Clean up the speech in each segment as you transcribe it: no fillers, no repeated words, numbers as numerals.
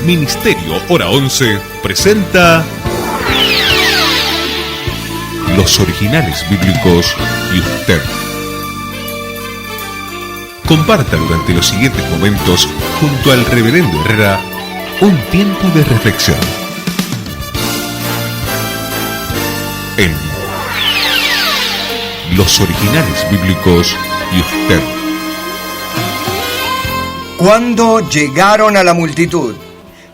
Ministerio Hora 11 presenta Los Originales Bíblicos y usted. Comparta durante los siguientes momentos junto al Reverendo Herrera un tiempo de reflexión en Los Originales Bíblicos y usted. Cuando llegaron a la multitud,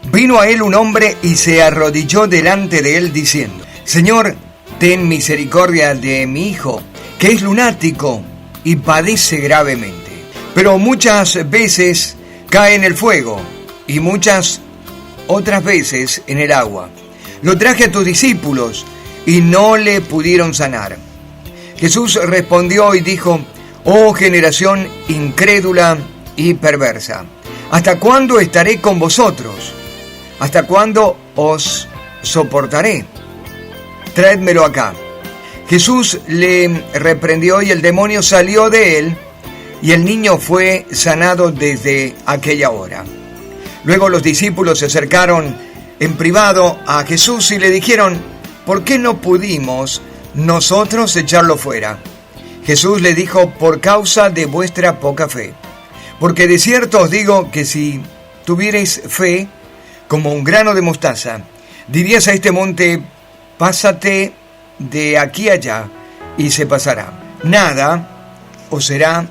vino a él un hombre y se arrodilló delante de él diciendo: Señor, ten misericordia de mi hijo, que es lunático y padece gravemente. Pero muchas veces cae en el fuego y muchas otras veces en el agua. Lo traje a tus discípulos y no le pudieron sanar. Jesús respondió y dijo: Oh generación incrédula y perversa, ¿hasta cuándo estaré con vosotros? ¿Hasta cuándo os soportaré? Traédmelo acá. Jesús le reprendió y el demonio salió de él, y el niño fue sanado desde aquella hora. Luego los discípulos se acercaron en privado a Jesús y le dijeron: ¿por qué no pudimos nosotros echarlo fuera? Jesús le dijo: por causa de vuestra poca fe. Porque de cierto os digo que si tuvierais fe como un grano de mostaza, dirías a este monte: pásate de aquí allá, y se pasará. Nada os será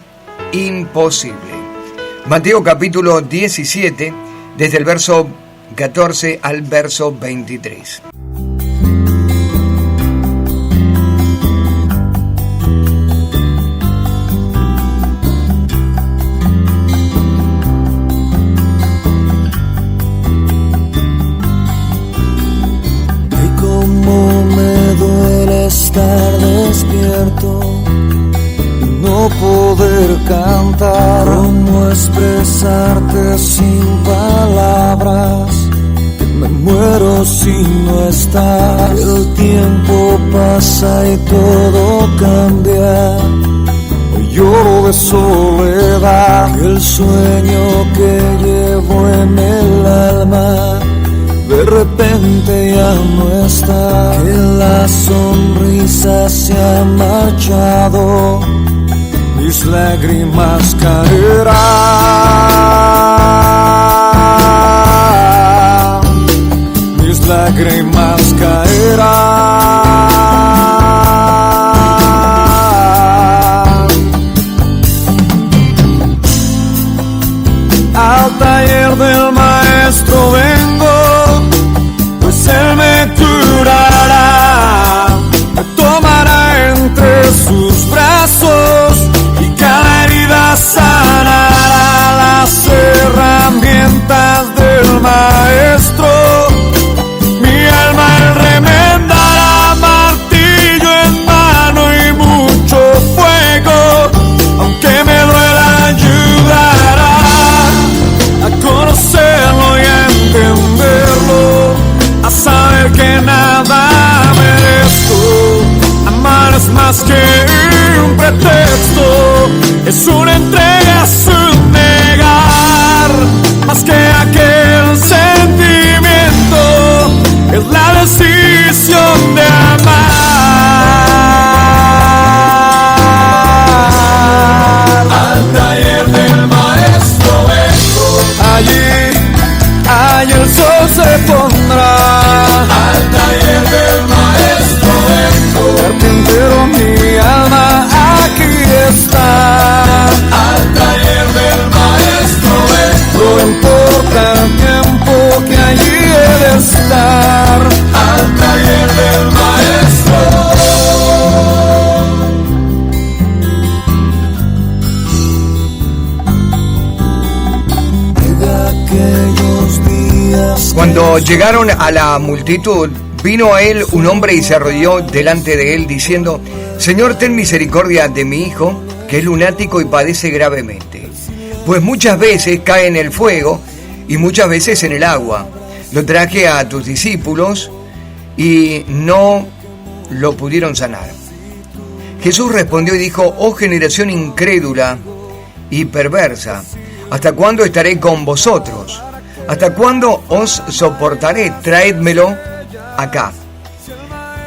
imposible. Mateo capítulo 17, desde el verso 14 al verso 23. Estar despierto y no poder cantar, cómo expresarte sin palabras, que me muero si no estás. El tiempo pasa y todo cambia, hoy lloro de soledad, el sueño que llevo en el alma de repente ya no está, que la sonrisa se ha marchado, mis lágrimas caerán, mis lágrimas caerán. Al taller del maestro vengo, Él me curará, me tomará entre sus brazos y cada herida sanará. Las herramientas del maestro, mi alma él remendará, martillo en mano y mucho fuego, aunque me duela ayudará a conocerlo y a entenderlo, a saber que nada merezco. Amar es más que un pretexto, es una entrega, es un negar, más que aquel sentimiento, es la decisión de amar. Al taller del maestro vengo, allí el sol se pondrá. Al taller del maestro vengo, carpintero mi alma aquí está. Al taller del maestro vengo, no importa el tiempo que allí he de estar. Al taller del maestro. Cuando llegaron a la multitud, vino a él un hombre y se arrodilló delante de él diciendo: Señor, ten misericordia de mi hijo, que es lunático y padece gravemente. Pues muchas veces cae en el fuego y muchas veces en el agua. Lo traje a tus discípulos y no lo pudieron sanar. Jesús respondió y dijo: Oh generación incrédula y perversa, ¿hasta cuándo estaré con vosotros? ¿Hasta cuándo os soportaré, traédmelo acá.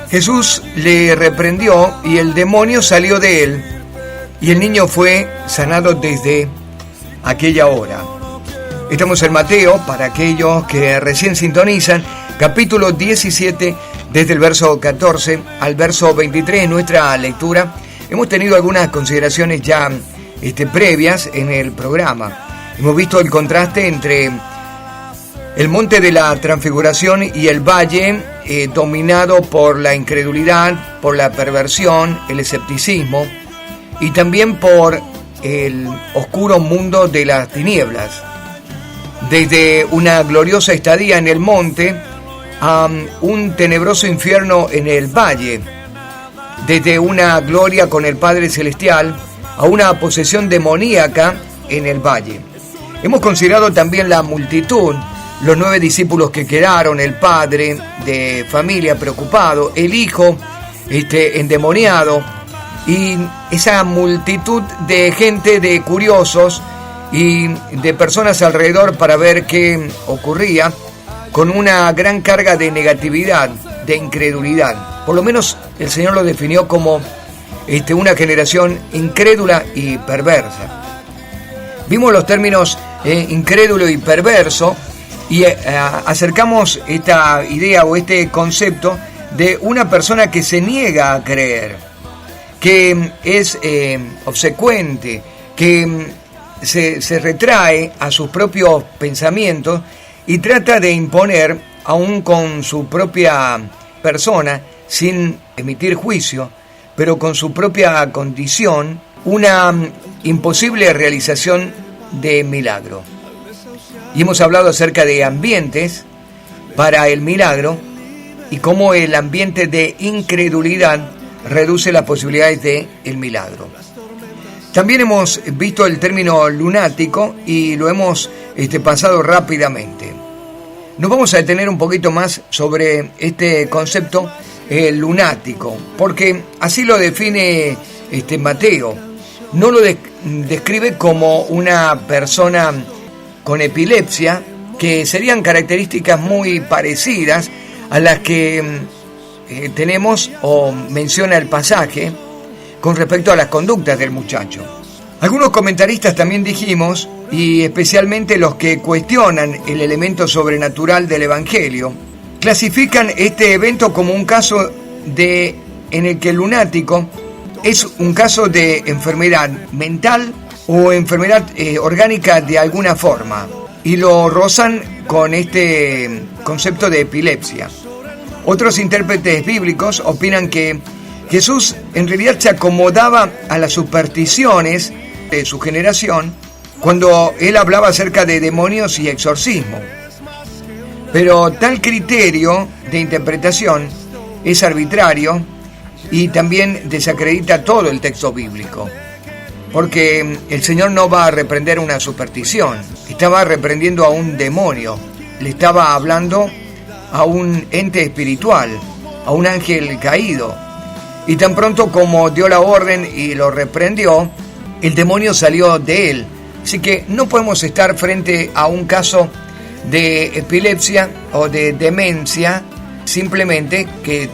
Jesús le reprendió y el demonio salió de él, y el niño fue sanado desde aquella hora. Estamos en Mateo, para aquellos que recién sintonizan, capítulo 17, desde el verso 14 al verso 23, en nuestra lectura. Hemos tenido algunas consideraciones ya previas en el programa. Hemos visto el contraste entre el monte de la transfiguración y el valle dominado por la incredulidad, por la perversión, el escepticismo y también por el oscuro mundo de las tinieblas. Desde una gloriosa estadía en el monte a un tenebroso infierno en el valle, desde una gloria con el Padre Celestial a una posesión demoníaca en el valle. Hemos considerado también la multitud, los 9 discípulos que quedaron, el padre de familia preocupado, el hijo endemoniado y esa multitud de gente, de curiosos y de personas alrededor para ver qué ocurría, con una gran carga de negatividad, de incredulidad. Por lo menos el Señor lo definió como una generación incrédula y perversa. Vimos los términos incrédulo y perverso y acercamos esta idea o este concepto de una persona que se niega a creer, que es obsecuente, que se retrae a sus propios pensamientos y trata de imponer, aún con su propia persona, sin emitir juicio, pero con su propia condición, una imposible realización de milagro. Y hemos hablado acerca de ambientes para el milagro y cómo el ambiente de incredulidad reduce las posibilidades del milagro. También hemos visto el término lunático y lo hemos pasado rápidamente. Nos vamos a detener un poquito más sobre este concepto lunático, porque así lo define Mateo. No lo describe como una persona con epilepsia, que serían características muy parecidas a las que tenemos o menciona el pasaje con respecto a las conductas del muchacho. Algunos comentaristas también dijimos, y especialmente los que cuestionan el elemento sobrenatural del Evangelio, clasifican este evento como un caso en el que el lunático es un caso de enfermedad mental o enfermedad orgánica de alguna forma, y lo rozan con este concepto de epilepsia. Otros intérpretes bíblicos opinan que Jesús en realidad se acomodaba a las supersticiones de su generación cuando él hablaba acerca de demonios y exorcismo. Pero tal criterio de interpretación es arbitrario y también desacredita todo el texto bíblico, porque el Señor no va a reprender una superstición, estaba reprendiendo a un demonio, le estaba hablando a un ente espiritual, a un ángel caído. Y tan pronto como dio la orden y lo reprendió, el demonio salió de él. Así que no podemos estar frente a un caso de epilepsia o de demencia, simplemente, que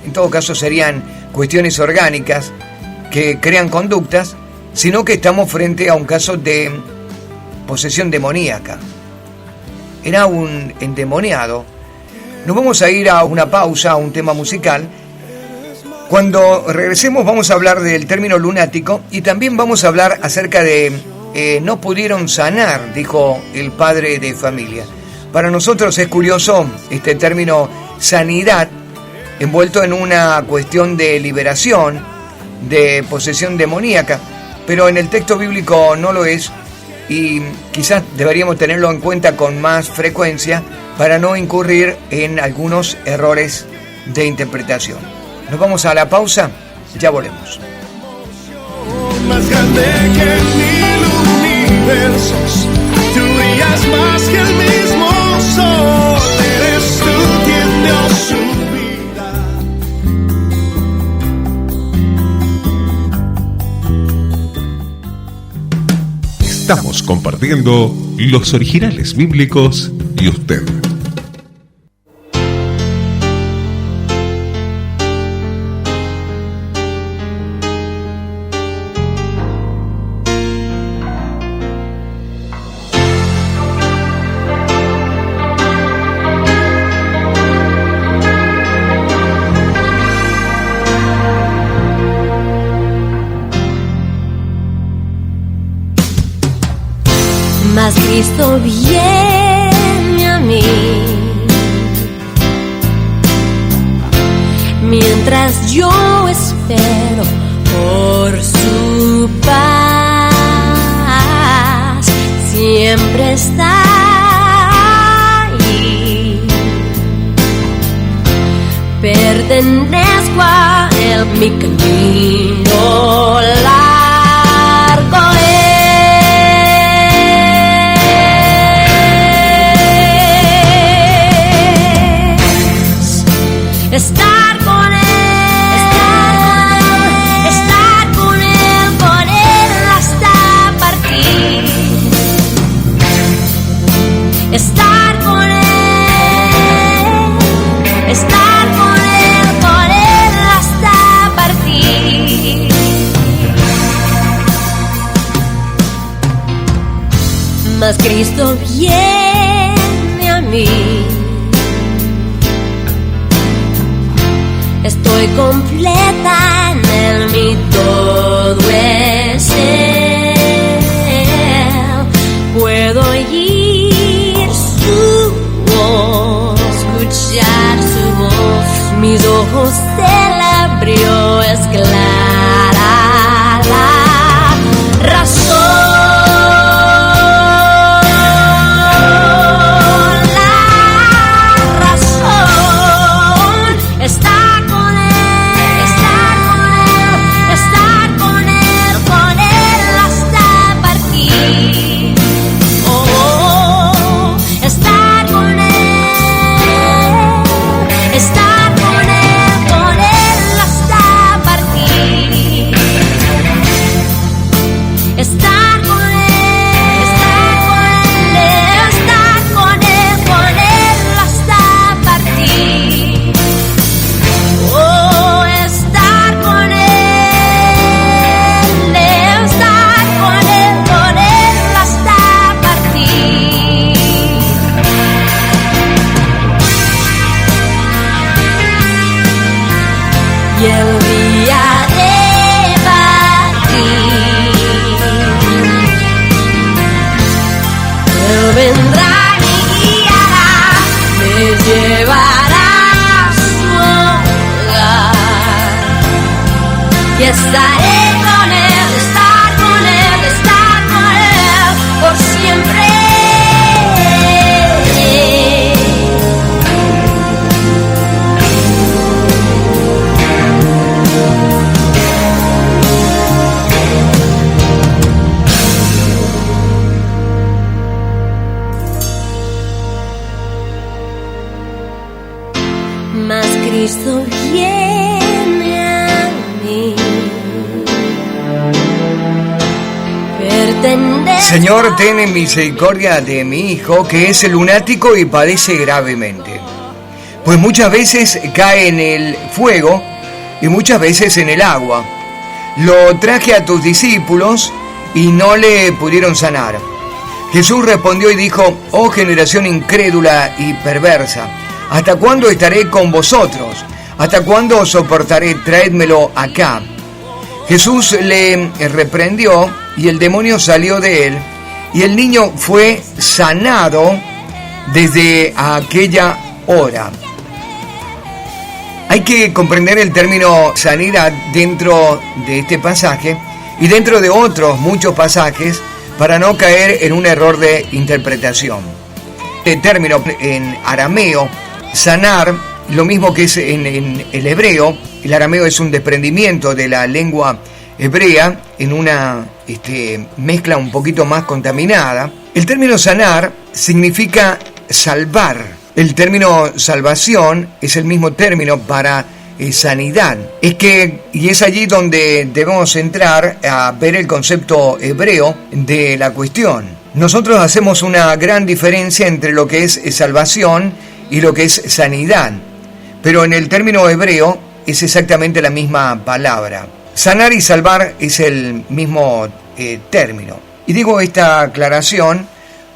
en todo caso serían cuestiones orgánicas que crean conductas, sino que estamos frente a un caso de posesión demoníaca. Era un endemoniado. Nos vamos a ir a una pausa, a un tema musical. Cuando regresemos vamos a hablar del término lunático y también vamos a hablar acerca de no pudieron sanar, dijo el padre de familia. Para nosotros es curioso este término sanidad, envuelto en una cuestión de liberación, de posesión demoníaca, pero en el texto bíblico no lo es y quizás deberíamos tenerlo en cuenta con más frecuencia para no incurrir en algunos errores de interpretación. Nos vamos a la pausa, ya volvemos. Más grande que 1000 universos, tú brillas más que el mismo sol, eres tú quien dio su vida. Estamos compartiendo los originales bíblicos y usted. Cristo viene a mí, mientras yo espero por su paz, siempre está ahí. Pertenezco a él, mi camino largo es estar con él. Estar con él hasta partir. Mas Cristo viene a mí. Estoy completa en él, mi todo es él. Puedo ir su voz, escuchar su voz. Mis ojos él abrió, es clara la razón. La razón está con él, estar con él hasta partir. Estar con él hasta partir. Estar con él hasta partir. Oh, estar con él hasta partir. Y el día de partir, él vendrá y guiará, me llevará a su hogar. Y estaré con él, estar con él por siempre. Mas Cristo viene a mí. Señor, ten misericordia de mi hijo, que es lunático y padece gravemente. Pues muchas veces cae en el fuego y muchas veces en el agua. Lo traje a tus discípulos y no le pudieron sanar. Jesús respondió y dijo: oh generación incrédula y perversa, ¿hasta cuándo estaré con vosotros? ¿Hasta cuándo os soportaré? Traédmelo acá. Jesús le reprendió y el demonio salió de él, y el niño fue sanado desde aquella hora. Hay que comprender el término sanidad dentro de este pasaje y dentro de otros muchos pasajes para no caer en un error de interpretación. El término en arameo, sanar, lo mismo que es en el hebreo. El arameo es un desprendimiento de la lengua hebrea en una mezcla un poquito más contaminada. El término sanar significa salvar. El término salvación es el mismo término para sanidad. Y es allí donde debemos entrar a ver el concepto hebreo de la cuestión. Nosotros hacemos una gran diferencia entre lo que es salvación y lo que es sanidad, pero en el término hebreo es exactamente la misma palabra. Sanar y salvar es el mismo término. Y digo esta aclaración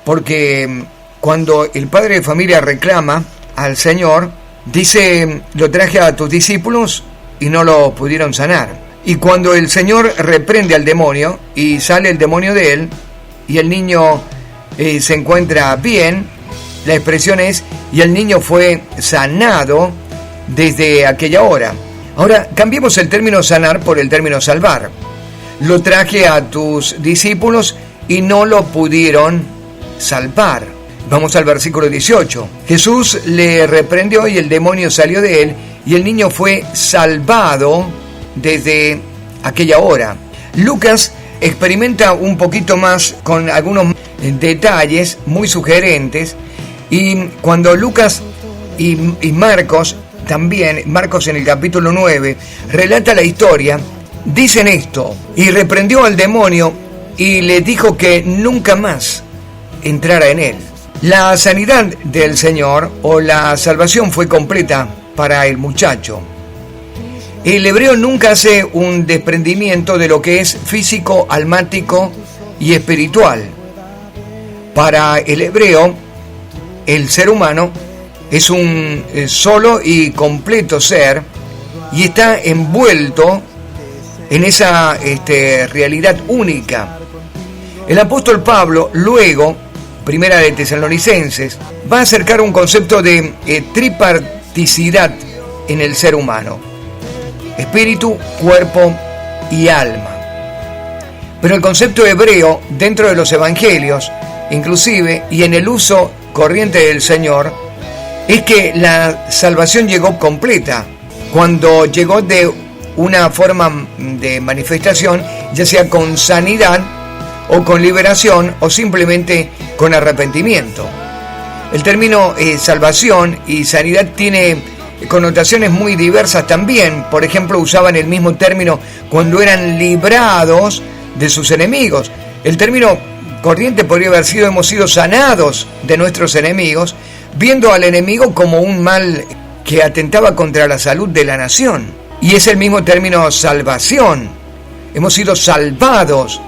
porque cuando el padre de familia reclama al Señor, dice: lo traje a tus discípulos y no lo pudieron sanar. Y cuando el Señor reprende al demonio y sale el demonio de él, y el niño se encuentra bien. La expresión es, y el niño fue sanado desde aquella hora. Ahora, cambiemos el término sanar por el término salvar. Lo traje a tus discípulos y no lo pudieron salvar. Vamos al versículo 18. Jesús le reprendió y el demonio salió de él y el niño fue salvado desde aquella hora. Lucas experimenta un poquito más con algunos detalles muy sugerentes, y cuando Lucas y Marcos también, Marcos en el capítulo 9, relata la historia, dicen esto: y reprendió al demonio y le dijo que nunca más entrara en él. La sanidad del Señor o la salvación fue completa para el muchacho. El hebreo nunca hace un desprendimiento de lo que es físico, almático y espiritual. Para el hebreo, el ser humano es un solo y completo ser y está envuelto en esa realidad única. El apóstol Pablo, luego, Primera de Tesalonicenses, va a acercar un concepto de triparticidad en el ser humano: espíritu, cuerpo y alma. Pero el concepto hebreo dentro de los evangelios, inclusive, y en el uso corriente del Señor, es que la salvación llegó completa cuando llegó de una forma de manifestación, ya sea con sanidad o con liberación o simplemente con arrepentimiento. El término salvación y sanidad tiene connotaciones muy diversas también. Por ejemplo, usaban el mismo término cuando eran librados de sus enemigos. El término corriente podría haber sido: hemos sido sanados de nuestros enemigos, viendo al enemigo como un mal que atentaba contra la salud de la nación. Y es el mismo término salvación. Hemos sido salvados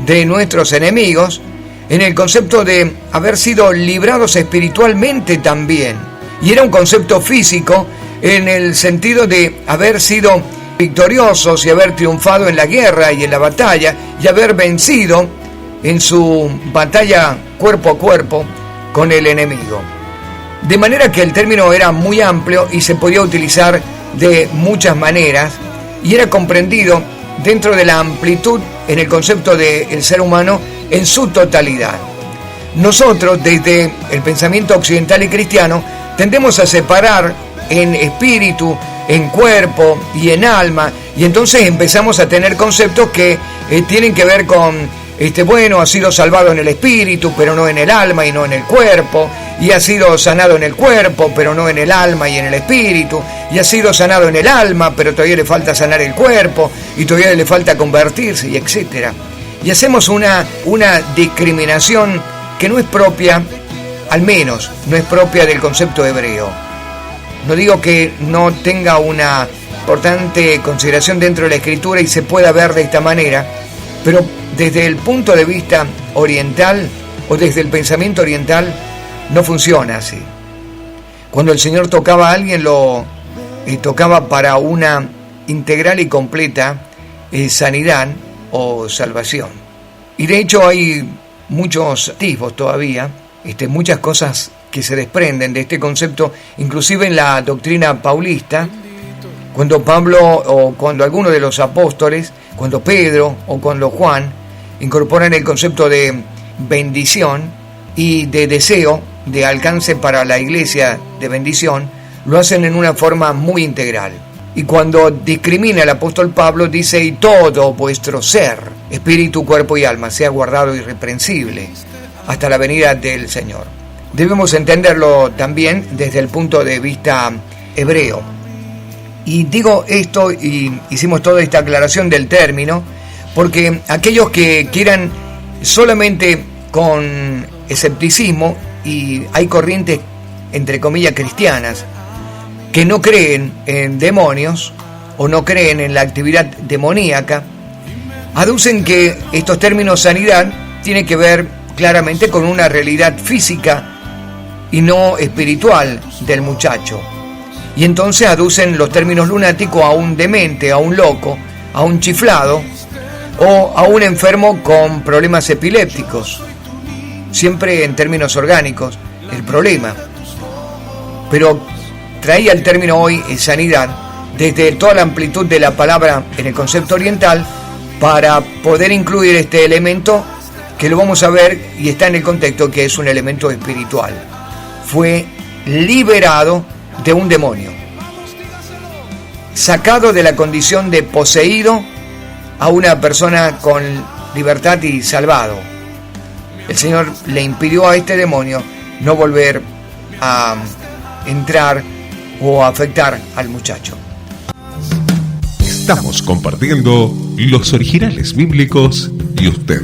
de nuestros enemigos en el concepto de haber sido librados espiritualmente también. Y era un concepto físico en el sentido de haber sido victoriosos y haber triunfado en la guerra y en la batalla y haber vencido en su batalla cuerpo a cuerpo con el enemigo. De manera que el término era muy amplio y se podía utilizar de muchas maneras y era comprendido dentro de la amplitud en el concepto del ser humano en su totalidad. Nosotros, desde el pensamiento occidental y cristiano, tendemos a separar en espíritu, en cuerpo y en alma, y entonces empezamos a tener conceptos que tienen que ver con bueno, ha sido salvado en el espíritu, pero no en el alma y no en el cuerpo, y ha sido sanado en el cuerpo, pero no en el alma y en el espíritu, y ha sido sanado en el alma, pero todavía le falta sanar el cuerpo, y todavía le falta convertirse, y etcétera. Y hacemos una discriminación que no es propia, al menos no es propia del concepto hebreo. No digo que no tenga una importante consideración dentro de la Escritura y se pueda ver de esta manera, pero desde el punto de vista oriental o desde el pensamiento oriental no funciona así. Cuando el Señor tocaba a alguien, lo tocaba para una integral y completa sanidad o salvación. Y de hecho hay muchos atisbos todavía, muchas cosas que se desprenden de este concepto, inclusive en la doctrina paulista, cuando Pablo o cuando alguno de los apóstoles, cuando Pedro o cuando Juan incorporan el concepto de bendición y de deseo de alcance para la iglesia de bendición, lo hacen en una forma muy integral. Y cuando discrimina el apóstol Pablo, dice: y todo vuestro ser, espíritu, cuerpo y alma, sea guardado irreprensible hasta la venida del Señor. Debemos entenderlo también desde el punto de vista hebreo. Y digo esto, y hicimos toda esta aclaración del término, porque aquellos que quieran solamente con escepticismo, y hay corrientes entre comillas cristianas que no creen en demonios o no creen en la actividad demoníaca, aducen que estos términos sanidad tienen que ver claramente con una realidad física y no espiritual del muchacho. Y entonces aducen los términos lunático a un demente, a un loco, a un chiflado o a un enfermo con problemas epilépticos. siempre en términos orgánicos, el problema. Pero traía el término hoy sanidad desde toda la amplitud de la palabra en el concepto oriental para poder incluir este elemento que lo vamos a ver y está en el contexto que es un elemento espiritual. Fue liberado de un demonio, sacado de la condición de poseído a una persona con libertad y salvado. El Señor le impidió a este demonio no volver a entrar o a afectar al muchacho. Estamos compartiendo los originales bíblicos y usted.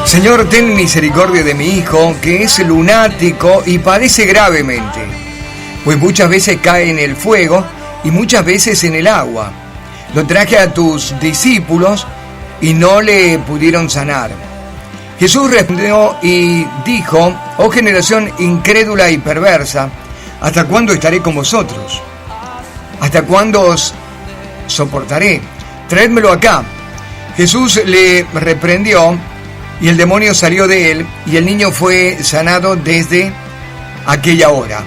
Señor, ten misericordia de mi hijo, que es lunático y padece gravemente, pues muchas veces cae en el fuego y muchas veces en el agua. Lo traje a tus discípulos y no le pudieron sanar. Jesús respondió y dijo: oh generación incrédula y perversa, ¿hasta cuándo estaré con vosotros? ¿Hasta cuándo os soportaré? Traédmelo acá. Jesús le reprendió y el demonio salió de él y el niño fue sanado desde aquella hora.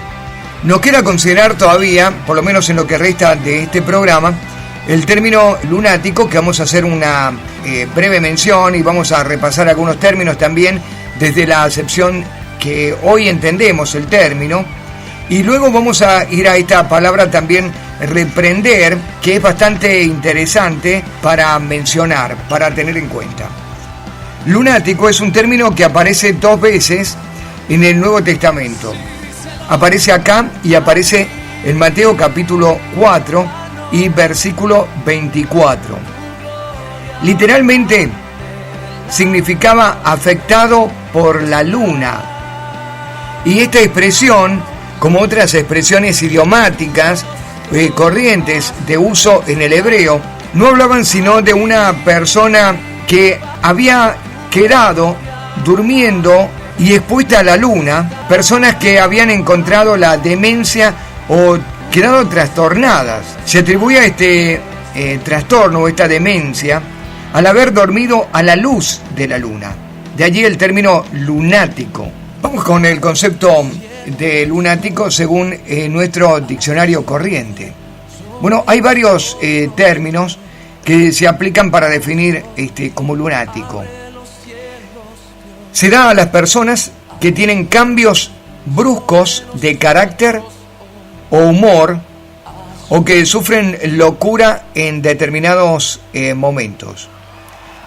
Nos queda considerar todavía, por lo menos en lo que resta de este programa, el término lunático, que vamos a hacer una breve mención y vamos a repasar algunos términos también desde la acepción que hoy entendemos el término, y luego vamos a ir a esta palabra también reprender, que es bastante interesante para mencionar, para tener en cuenta. Lunático es un término que aparece 2 veces en el Nuevo Testamento. Aparece acá y aparece en Mateo capítulo 4 y versículo 24. Literalmente significaba afectado por la luna. Y esta expresión, como otras expresiones idiomáticas corrientes de uso en el hebreo, no hablaban sino de una persona que había quedado durmiendo y expuesta a la luna, personas que habían encontrado la demencia o quedado trastornadas. Se atribuye a este trastorno o esta demencia al haber dormido a la luz de la luna. De allí el término lunático. Vamos con el concepto de lunático según nuestro diccionario corriente. Bueno, hay varios términos que se aplican para definir como lunático. Se da a las personas que tienen cambios bruscos de carácter o humor o que sufren locura en determinados momentos.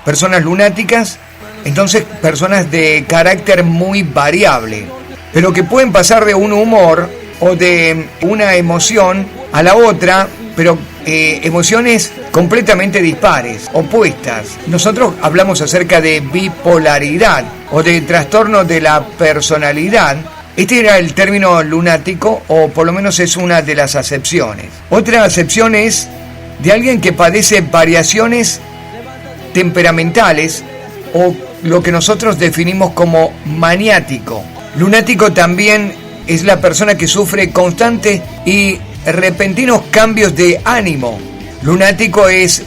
Personas lunáticas, entonces personas de carácter muy variable, pero que pueden pasar de un humor o de una emoción a la otra, pero emociones completamente dispares, opuestas. Nosotros hablamos acerca de bipolaridad o de trastorno de la personalidad. Este era el término lunático, o por lo menos es una de las acepciones. Otra acepción es de alguien que padece variaciones temperamentales o lo que nosotros definimos como maniático. Lunático también es la persona que sufre constantes y repentinos cambios de ánimo. Lunático es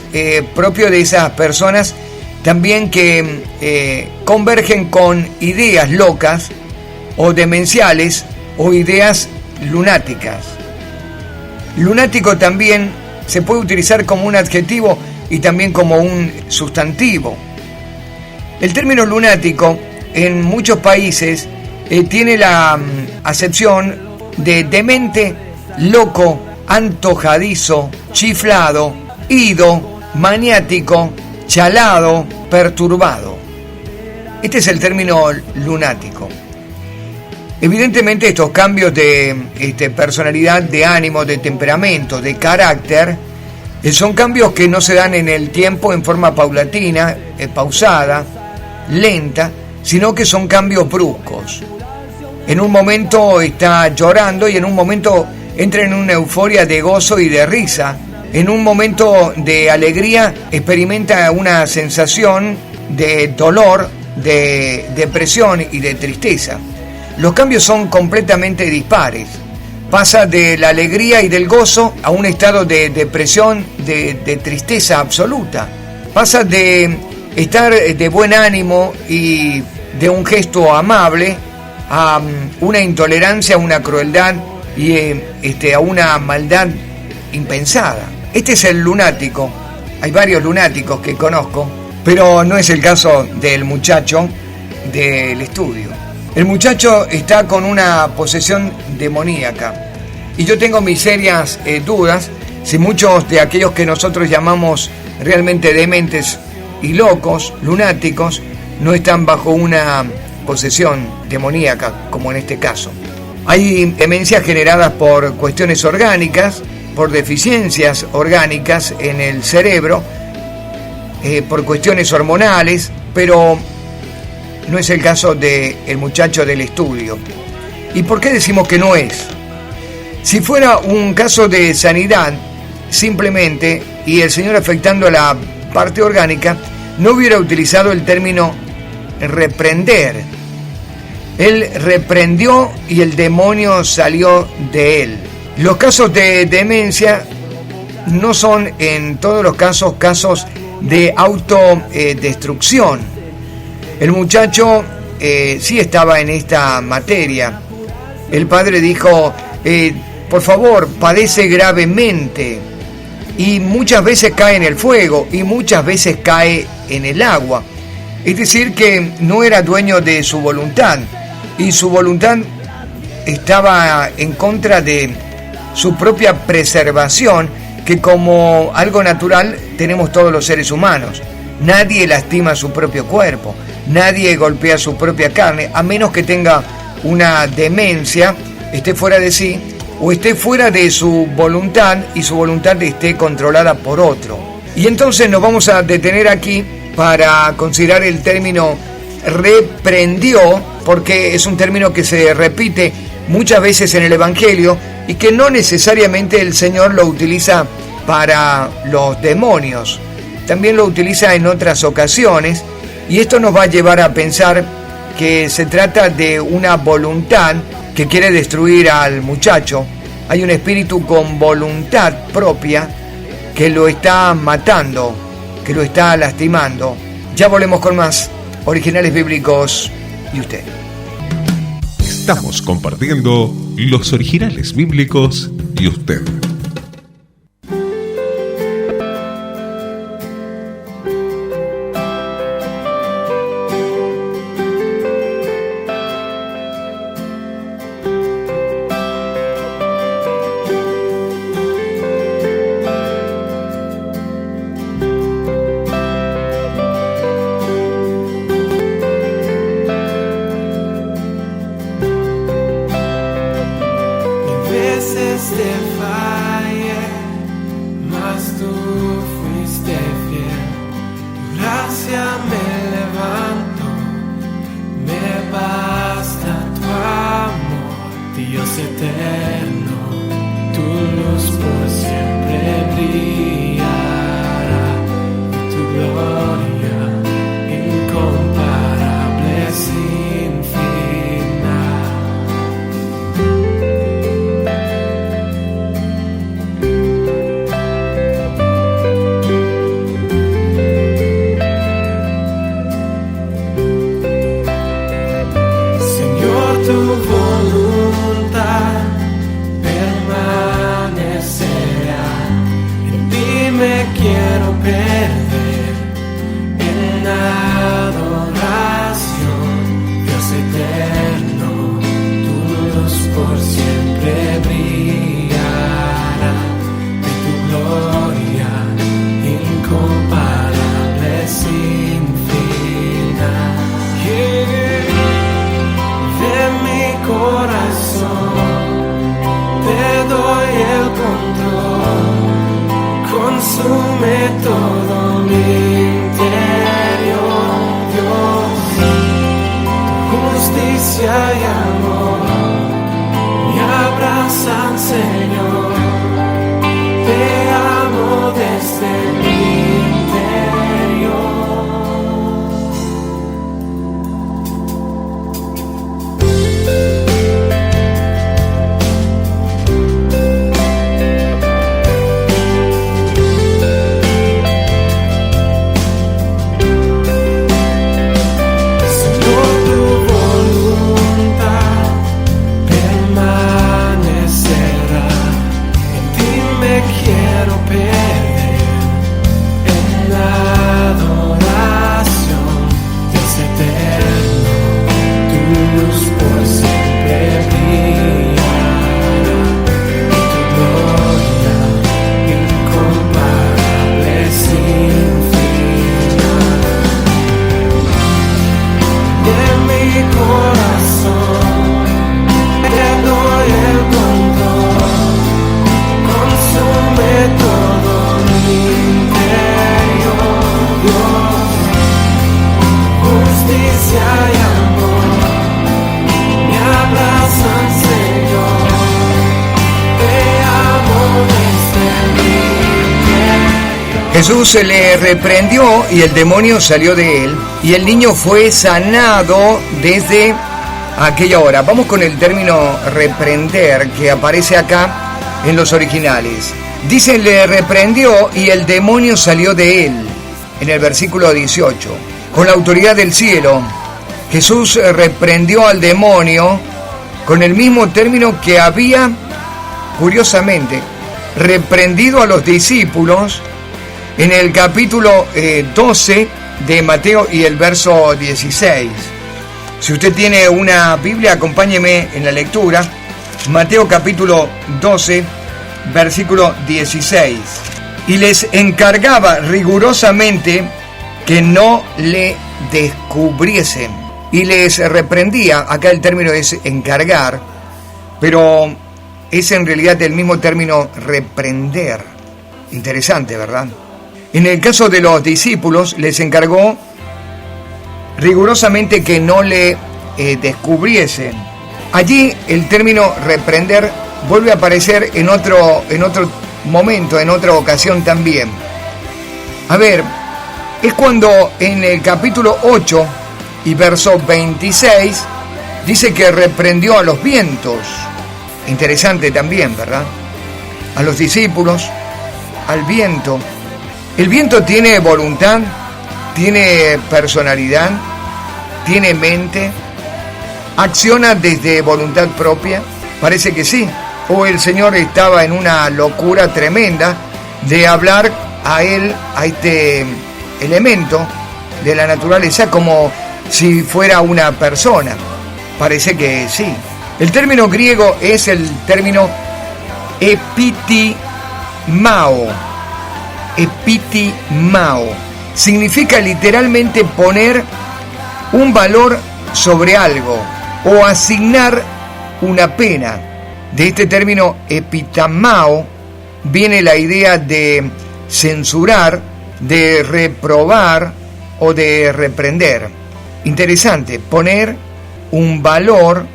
propio de esas personas también que convergen con ideas locas o demenciales o ideas lunáticas. Lunático también se puede utilizar como un adjetivo y también como un sustantivo. El término lunático en muchos países tiene la acepción de demente, loco, antojadizo, chiflado, ido, maniático, chalado, perturbado. Este es el término lunático. Evidentemente estos cambios de personalidad, de ánimo, de temperamento, de carácter, son cambios que no se dan en el tiempo en forma paulatina, pausada, lenta, sino que son cambios bruscos. En un momento está llorando y en un momento entra en una euforia de gozo y de risa. En un momento de alegría experimenta una sensación de dolor, de depresión y de tristeza. Los cambios son completamente dispares. Pasa de la alegría y del gozo a un estado de depresión, de tristeza absoluta. Pasa de estar de buen ánimo y de un gesto amable a una intolerancia, a una crueldad y a una maldad impensada. Este es el lunático. Hay varios lunáticos que conozco, pero no es el caso del muchacho del estudio. El muchacho está con una posesión demoníaca y yo tengo mis serias dudas si muchos de aquellos que nosotros llamamos realmente dementes y locos, lunáticos, no están bajo una posesión demoníaca, como en este caso. Hay demencias generadas por cuestiones orgánicas, por deficiencias orgánicas en el cerebro, por cuestiones hormonales, pero no es el caso del muchacho del estudio. ¿Y por qué decimos que no es? Si fuera un caso de sanidad, simplemente, y el Señor afectando a la parte orgánica, no hubiera utilizado el término reprender. Él reprendió y el demonio salió de él. Los casos de demencia no son en todos los casos de autodestrucción. El muchacho sí estaba en esta materia. El padre dijo, por favor, padece gravemente. Y muchas veces cae en el fuego y muchas veces cae en el agua. Es decir, que no era dueño de su voluntad y su voluntad estaba en contra de su propia preservación, que como algo natural tenemos todos los seres humanos. Nadie lastima su propio cuerpo, nadie golpea su propia carne, a menos que tenga una demencia, esté fuera de sí o esté fuera de su voluntad y su voluntad esté controlada por otro. Y entonces nos vamos a detener aquí para considerar el término reprendió, porque es un término que se repite muchas veces en el Evangelio y que no necesariamente el Señor lo utiliza para los demonios, también lo utiliza en otras ocasiones, y esto nos va a llevar a pensar que se trata de una voluntad que quiere destruir al muchacho. Hay un espíritu con voluntad propia que lo está matando, que lo está lastimando. Ya volvemos con más Originales Bíblicos y usted. Estamos compartiendo los Originales Bíblicos y usted. Jesús se le reprendió y el demonio salió de él, y el niño fue sanado desde aquella hora. Vamos con el término reprender que aparece acá en los originales. Dice, le reprendió y el demonio salió de él, en el versículo 18. Con la autoridad del cielo, Jesús reprendió al demonio con el mismo término que había, curiosamente, reprendido a los discípulos en el capítulo 12 de Mateo y el verso 16. Si usted tiene una Biblia, acompáñeme en la lectura. Mateo capítulo 12 versículo 16. Y les encargaba rigurosamente que no le descubriesen. Y les reprendía, acá el término es encargar, pero es en realidad el mismo término reprender. Interesante, ¿verdad? En el caso de los discípulos, les encargó rigurosamente que no le descubriesen. Allí el término reprender vuelve a aparecer en otro momento, en otra ocasión también. A ver, es cuando en el capítulo 8 y verso 26 dice que reprendió a los vientos. Interesante también, ¿verdad? A los discípulos, al viento. El viento tiene voluntad, tiene personalidad, tiene mente, acciona desde voluntad propia. Parece que sí. O el Señor estaba en una locura tremenda de hablar a él, a este elemento de la naturaleza, como si fuera una persona. Parece que sí. El término griego es el término epitimao. Epitimao. Significa literalmente poner un valor sobre algo o asignar una pena. De este término epitamao viene la idea de censurar, de reprobar o de reprender. Interesante, poner un valor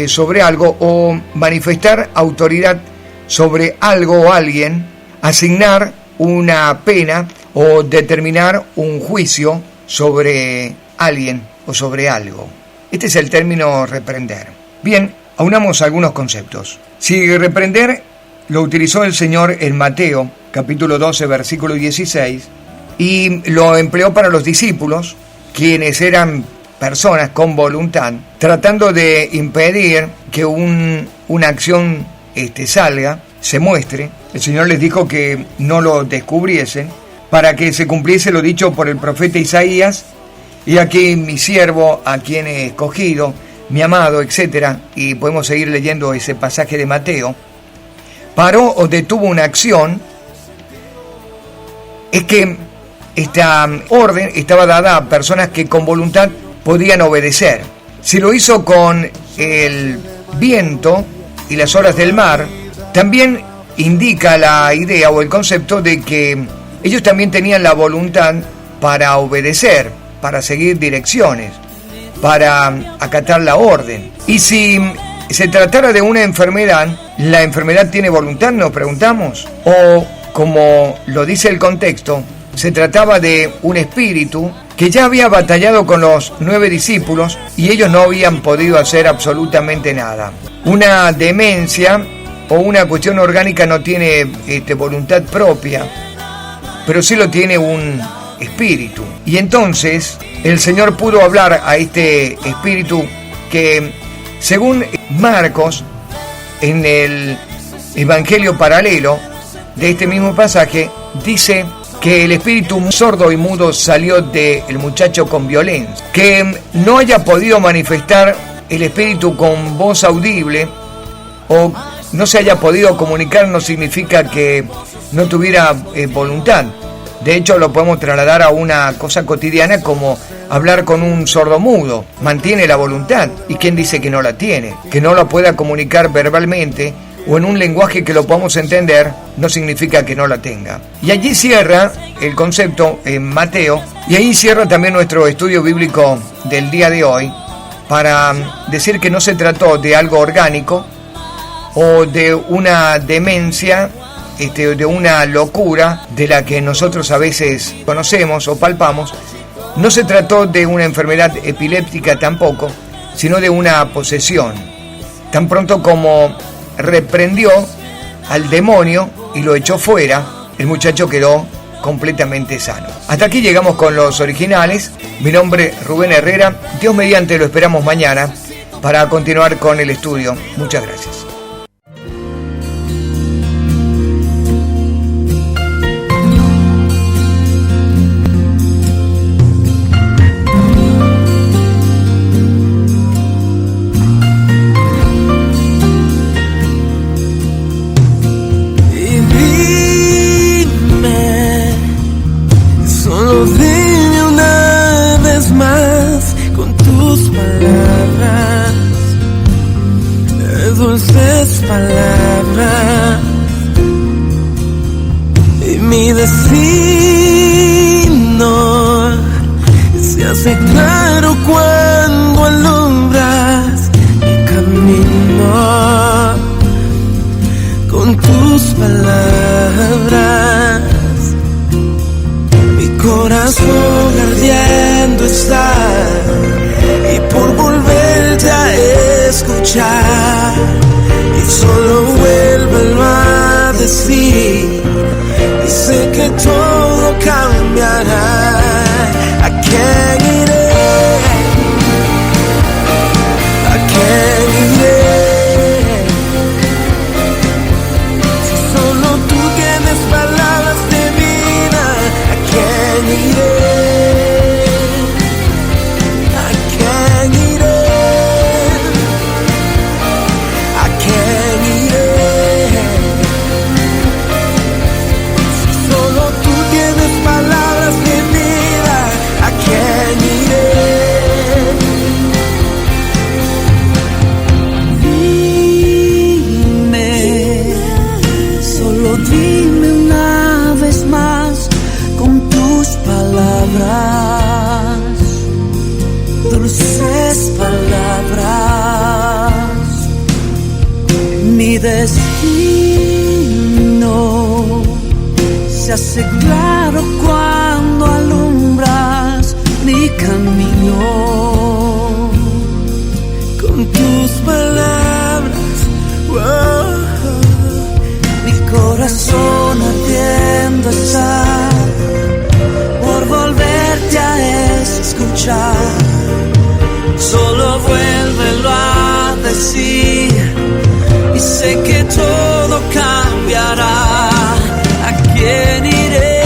sobre algo o manifestar autoridad sobre algo o alguien, asignar una pena o determinar un juicio sobre alguien o sobre algo. Este es el término reprender. Bien, aunamos algunos conceptos. Si reprender lo utilizó el Señor en Mateo, capítulo 12, versículo 16, y lo empleó para los discípulos, quienes eran personas con voluntad, tratando de impedir que una acción salga, se muestre. El Señor les dijo que no lo descubriesen, para que se cumpliese lo dicho por el profeta Isaías: y aquí mi siervo, a quien he escogido, mi amado, etc. Y podemos seguir leyendo ese pasaje de Mateo. Paró o detuvo una acción. Es que esta orden estaba dada a personas que con voluntad podían obedecer. Si lo hizo con el viento y las olas del mar, también indica la idea o el concepto de que ellos también tenían la voluntad para obedecer, para seguir direcciones, para acatar la orden. Y si se tratara de una enfermedad, ¿la enfermedad tiene voluntad?, nos preguntamos. O, como lo dice el contexto, se trataba de un espíritu que ya había batallado con los 9 discípulos y ellos no habían podido hacer absolutamente nada. Una demencia o una cuestión orgánica no tiene voluntad propia, pero sí lo tiene un espíritu. Y entonces el Señor pudo hablar a este espíritu que, según Marcos, en el Evangelio paralelo de este mismo pasaje, dice que el espíritu sordo y mudo salió del muchacho con violencia. Que no haya podido manifestar el espíritu con voz audible o no se haya podido comunicar no significa que no tuviera voluntad. De hecho, lo podemos trasladar a una cosa cotidiana como hablar con un sordomudo. Mantiene la voluntad. ¿Y quién dice que no la tiene? Que no la pueda comunicar verbalmente o en un lenguaje que lo podamos entender, no significa que no la tenga. Y allí cierra el concepto en Mateo, y ahí cierra también nuestro estudio bíblico del día de hoy, para decir que no se trató de algo orgánico o de una demencia, de una locura de la que nosotros a veces conocemos o palpamos. No se trató de una enfermedad epiléptica tampoco, sino de una posesión. Tan pronto como reprendió al demonio y lo echó fuera, el muchacho quedó completamente sano. Hasta aquí llegamos con los originales. Mi nombre es Rubén Herrera. Dios mediante lo esperamos mañana para continuar con el estudio. Muchas gracias. palabras y mi destino se hace claro cuando alumbras mi camino con tus palabras. Mi corazón ardiendo está y por volverte a escuchar, y solo vuélvelo a decir, y sé que todo cambiará. ¿A quién iré? ¿A quién iré? Si solo tú tienes palabras de vida, ¿a quién iré? ¿A quién iré? ¿A quién iré? Si solo tú tienes palabras de vida, ¿a quién iré? Dime, solo dime una vez más con tus palabras, dulces palabras. Mi destino se hace claro cuando alumbras mi camino con tus palabras. Oh, mi corazón ardiendo está por volverte a escuchar. Solo vuélvelo a decir y sé que todo cambiará. ¿A quién iré?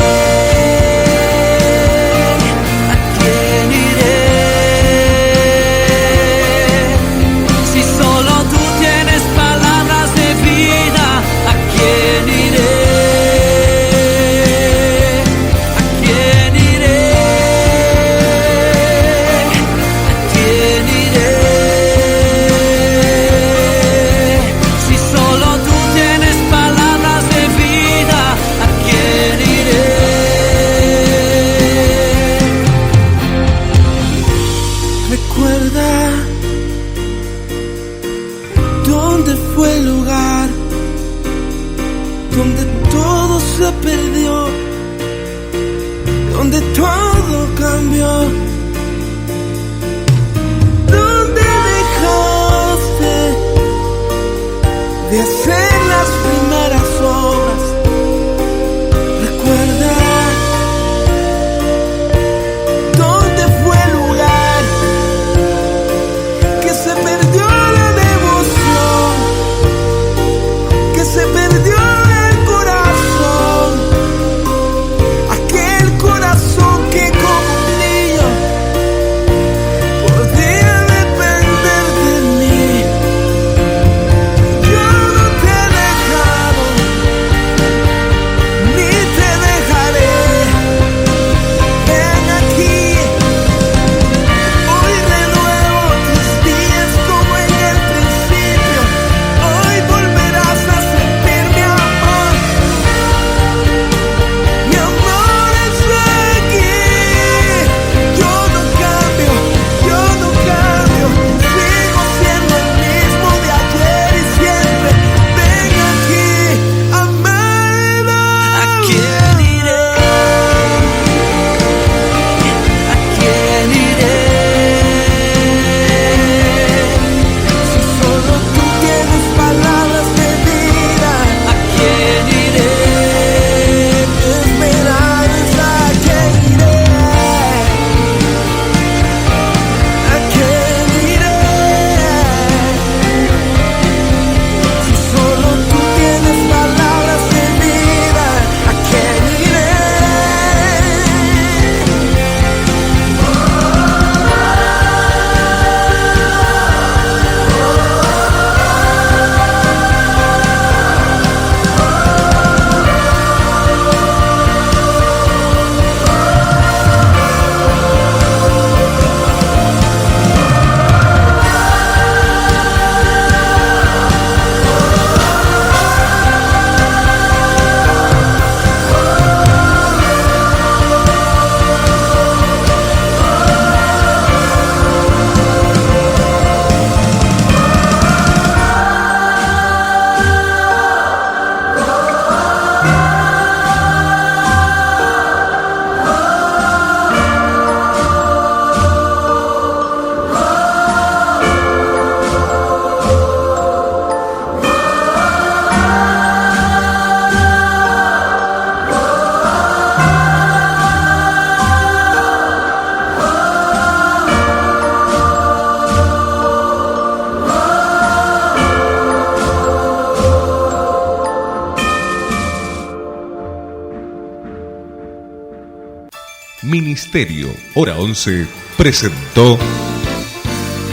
Ministerio Hora 11 presentó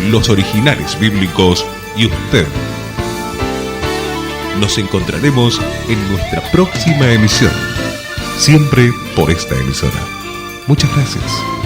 Los Originales Bíblicos y usted. Nos encontraremos en nuestra próxima emisión, siempre por esta emisora. Muchas gracias.